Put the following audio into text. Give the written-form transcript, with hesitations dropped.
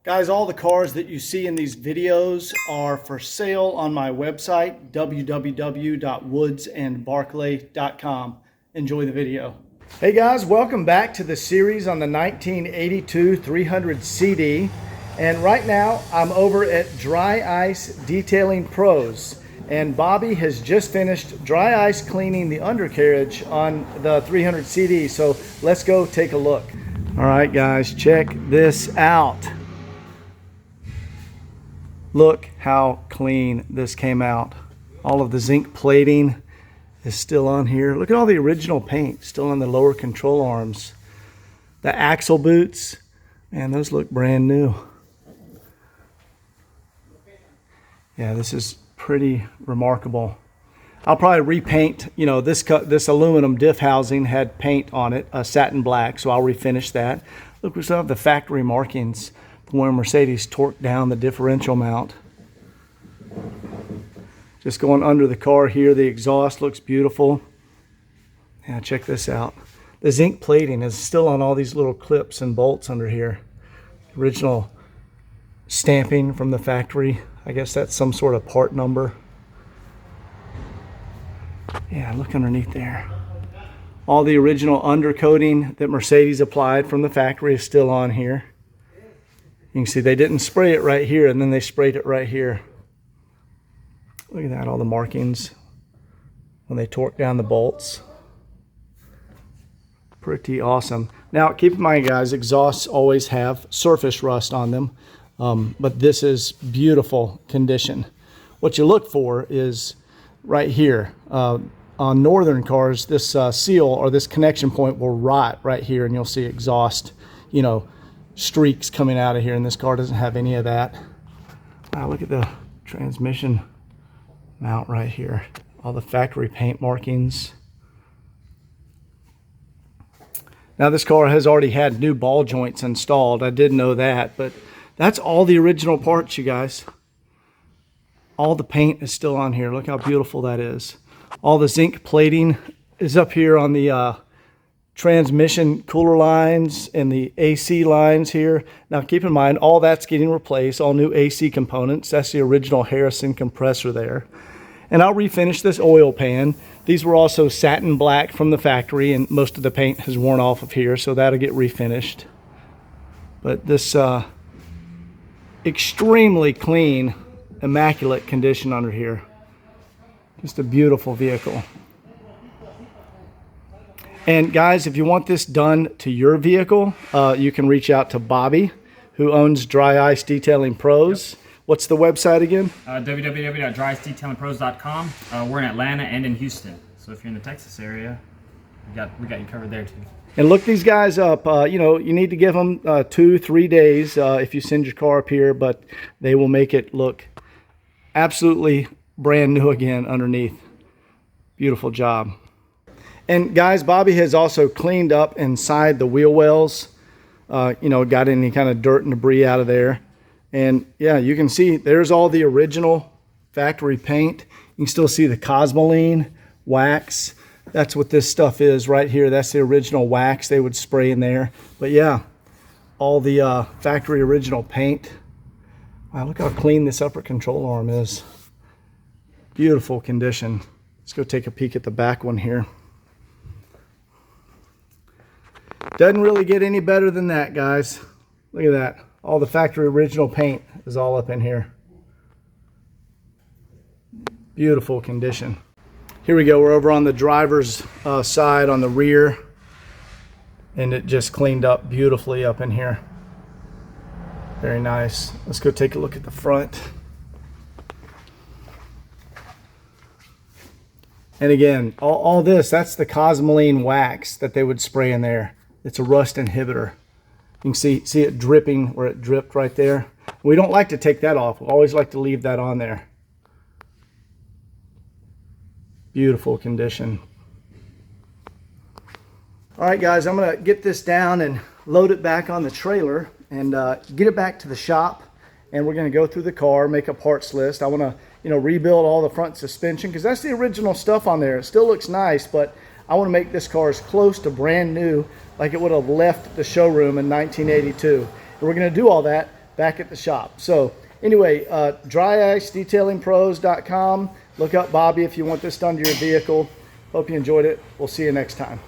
Guys, all the cars that you see in these videos are for sale on my website, www.woodsandbarclay.com. Enjoy the video. Hey guys, welcome back to the series on the 1982 300 CD. And right now I'm over at Dry Ice Detailing Pros. And Bobby has just finished dry ice cleaning the undercarriage on the 300 CD. So let's go take a look. All right guys, check this out. Look how clean this came out. All of the zinc plating is still on here. Look at all the original paint still on the lower control arms. The axle boots, man, those look brand new. Yeah, this is pretty remarkable. I'll probably repaint, you know, this aluminum diff housing had paint on it, satin black, so I'll refinish that. Look, we still have the factory markings from where Mercedes torqued down the differential mount. Just going under the car here, the exhaust looks beautiful. Yeah, check this out. The zinc plating is still on all these little clips and bolts under here. Original stamping from the factory. I guess that's some sort of part number. Yeah, look underneath there. All the original undercoating that Mercedes applied from the factory is still on here. You can see they didn't spray it right here, and then they sprayed it right here. Look at that, all the markings when they torqued down the bolts. Pretty awesome. Now, keep in mind, guys, exhausts always have surface rust on them, but this is beautiful condition. What you look for is right here. On northern cars, this seal or this connection point will rot right here, and you'll see exhaust, you know, streaks coming out of here, and this car doesn't have any of that. Wow, look at the transmission mount right here. All the factory paint markings. Now this car has already had new ball joints installed. I did know that, but that's all the original parts, you guys. All the paint is still on here. Look how beautiful that is. All the zinc plating is up here on the transmission cooler lines and the AC lines here. Now keep in mind, all that's getting replaced, all new AC components. That's the original Harrison compressor there. And I'll refinish this oil pan. These were also satin black from the factory, and most of the paint has worn off of here, so that'll get refinished. But this extremely clean, immaculate condition under here. Just a beautiful vehicle. And guys, if you want this done to your vehicle, you can reach out to Bobby, who owns Dry Ice Detailing Pros. Yep. What's the website again? www.dryicedetailingpros.com. We're in Atlanta and in Houston. So if you're in the Texas area, we got you covered there too. And look these guys up. You know, you need to give them 2-3 days if you send your car up here, but they will make it look absolutely brand new again underneath. Beautiful job. And guys, Bobby has also cleaned up inside the wheel wells. You know, got any kind of dirt and debris out of there. And yeah, you can see there's all the original factory paint. You can still see the Cosmoline wax. That's what this stuff is right here. That's the original wax they would spray in there. But yeah, all the factory original paint. Wow, look how clean this upper control arm is. Beautiful condition. Let's go take a peek at the back one here. Doesn't really get any better than that, guys. Look at that. All the factory original paint is all up in here. Beautiful condition. Here we go. We're over on the driver's side on the rear, and it just cleaned up beautifully up in here. Very nice. Let's go take a look at the front. And again, all this, that's the Cosmoline wax that they would spray in there. It's a rust inhibitor. You can see it dripping where it dripped right there. We don't like to take that off. We always like to leave that on there. Beautiful condition. All right, guys, I'm gonna get this down and load it back on the trailer and get it back to the shop. And we're gonna go through the car, make a parts list. I wanna, you know, rebuild all the front suspension because that's the original stuff on there. It still looks nice, but I want to make this car as close to brand new like it would have left the showroom in 1982. And we're going to do all that back at the shop. So anyway, dryice-detailingpros.com. Look up Bobby if you want this done to your vehicle. Hope you enjoyed it. We'll see you next time.